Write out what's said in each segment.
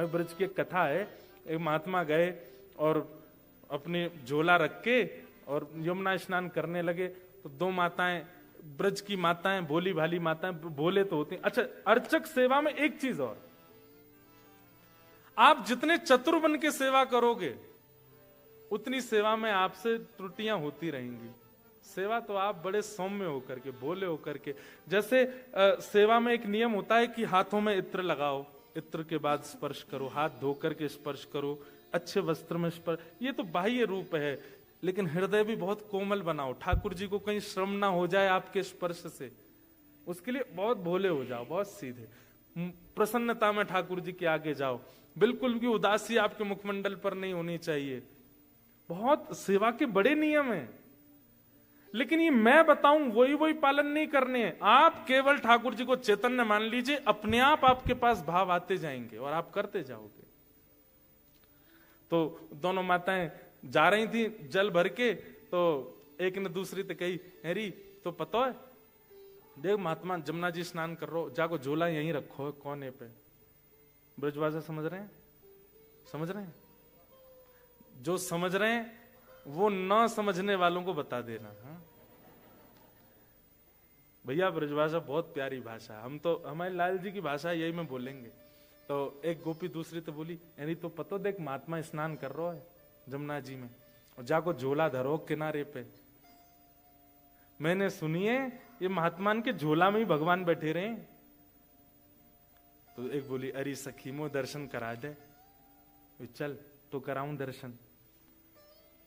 हमारे ब्रज की एक कथा है, एक महात्मा गए और अपनी झोला रख के और यमुना स्नान करने लगे, तो दो माताएं, ब्रज की माताएं, भोली भाली माताएं, भोले तो होती हैं। अच्छा, अर्चक सेवा में एक चीज और, आप जितने चतुर बन के सेवा करोगे उतनी सेवा में आपसे त्रुटियां होती रहेंगी। सेवा तो आप बड़े सौम्य होकर के, भोले होकर के, जैसे सेवा में एक नियम होता है कि हाथों में इत्र लगाओ, इत्र के बाद स्पर्श करो, हाथ धो करके स्पर्श करो, अच्छे वस्त्र में स्पर्श, ये तो बाह्य रूप है, लेकिन हृदय भी बहुत कोमल बनाओ, ठाकुर जी को कहीं श्रम ना हो जाए आपके स्पर्श से, उसके लिए बहुत भोले हो जाओ, बहुत सीधे, प्रसन्नता में ठाकुर जी के आगे जाओ, बिल्कुल भी उदासी आपके मुखमंडल पर नहीं होनी चाहिए। बहुत सेवा के बड़े नियम हैं, लेकिन ये मैं बताऊं वही पालन नहीं करने हैं। आप केवल ठाकुर जी को चैतन्य मान लीजिए, अपने आप आपके पास भाव आते जाएंगे और आप करते जाओगे। तो दोनों माताएं जा रही थी जल भर के, तो एक ने दूसरी से कही, हेरी तो पता है, देख महात्मा जमुना जी स्नान कर रहे हो, जाको झोला यहीं रखो कोने पे। ब्रजभाषा समझ रहे हैं? समझ रहे हैं? जो समझ रहे हैं वो न समझने वालों को बता देना। हाँ भैया, ब्रजभाषा बहुत प्यारी भाषा है, हम तो हमारे लाल जी की भाषा यही में बोलेंगे। तो एक गोपी दूसरी तो बोली, यानी तो पतो देख महात्मा स्नान कर रहा है जमुना जी में, और जाको झोला धरो किनारे पे। मैंने सुनिए ये महात्मान के झोला में ही भगवान बैठे रहे। तो एक बोली, अरे सखी मो दर्शन करा दे। चल तो कराऊं दर्शन।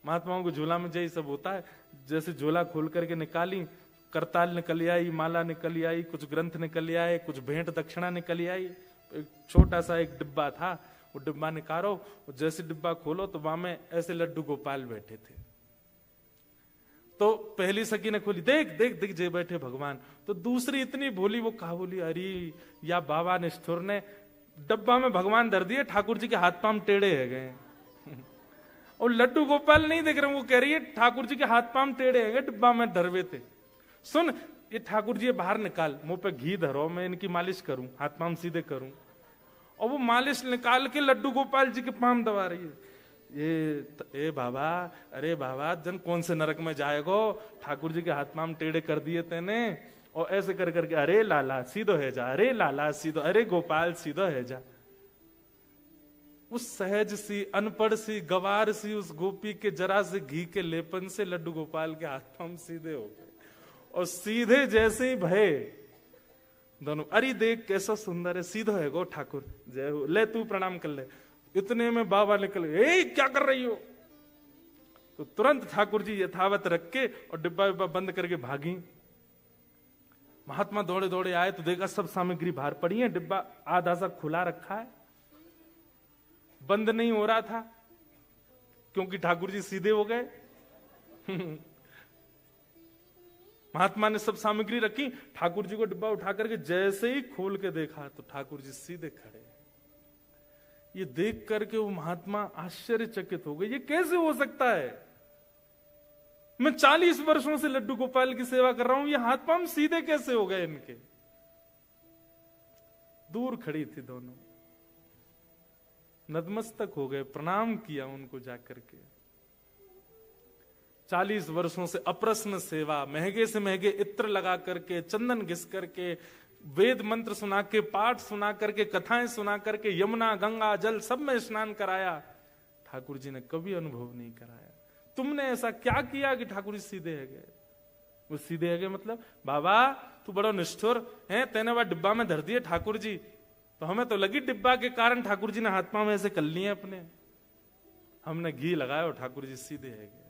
महात्माओं को झोला में यही सब होता है, जैसे झोला खोल करके निकाली, करताल निकल आई, माला निकल आई, कुछ ग्रंथ निकल आए, कुछ भेंट दक्षिणा निकल आई। एक छोटा सा एक डिब्बा था, वो डिब्बा निकालो, जैसे डिब्बा खोलो तो वहां में ऐसे लड्डू गोपाल बैठे थे। तो पहली सखी ने खोली, देख देख देख जे बैठे भगवान। तो दूसरी इतनी भोली, वो कहा बोली, अरे या बाबा निष्ठुर ने डब्बा में भगवान धर दिए, ठाकुर जी के हाथ पांव टेढ़े है गए और लड्डू गोपाल नहीं देख रहे। वो कह रही है ठाकुर जी के हाथ पांव टेढ़े है गए, डिब्बा में धरवे थे। सुन, ये ठाकुर जी बाहर निकाल, मुंह पे घी धरो, मैं इनकी मालिश करूं, हाथ पांव सीधे करूं। और वो मालिश निकाल के लड्डू गोपाल जी के पांव दबा रही है। ए बाबा, अरे बाबा जन कौन से नरक में जाएगो, ठाकुर जी के हाथ पांव टेढ़े कर दिए तेने। और ऐसे कर करके, अरे लाला सीधो है जा, अरे लाला सीधो, अरे गोपाल सीधो है जा। उस सहज सी, अनपढ़ सी, गवार सी उस गोपी के जरा से घी के लेपन से लड्डू गोपाल के हाथ पांव सीधे हो गए। और सीधे जैसे ही भय दोनों, अरे देख कैसा सुंदर है, सीधो है गो ठाकुर, जय हो, ले तू प्रणाम कर ले। इतने में बाबा निकल गए, क्या कर रही हो? तो तुरंत ठाकुर जी यथावत रख के और डिब्बा डिब्बा बंद करके भागी। महात्मा दौड़े दौड़े आए तो देखा सब सामग्री बाहर पड़ी है, डिब्बा आधा सा खुला रखा है, बंद नहीं हो रहा था क्योंकि ठाकुर जी सीधे हो गए। महात्मा ने सब सामग्री रखी, ठाकुर जी को डिब्बा उठा करके जैसे ही खोल के देखा तो ठाकुर जी सीधे खड़े। ये देख करके वो महात्मा आश्चर्यचकित हो गए, ये कैसे हो सकता है? मैं 40 वर्षों से लड्डू गोपाल की सेवा कर रहा हूं, ये हाथ पांव सीधे कैसे हो गए इनके? दूर खड़ी थी दोनों, नतमस्तक हो गए, प्रणाम किया उनको जाकर के। 40 वर्षों से अप्रश्न सेवा, महंगे से महंगे इत्र लगा करके, चंदन घिस करके, वेद मंत्र सुना के, पाठ सुना करके, कथाएं सुना करके, यमुना गंगा जल सब में स्नान कराया, ठाकुर जी ने कभी अनुभव नहीं कराया। तुमने ऐसा क्या किया कि ठाकुर जी सीधे है गए? वो सीधे है गए मतलब, बाबा तू बड़ा निष्ठुर है, तेने वह डिब्बा में धर दिए ठाकुर जी, तो हमें तो लगी डिब्बा के कारण ठाकुर जी ने हाथ पांव ऐसे कर लिए अपने, हमने घी लगाया और ठाकुर जी सीधे है गए।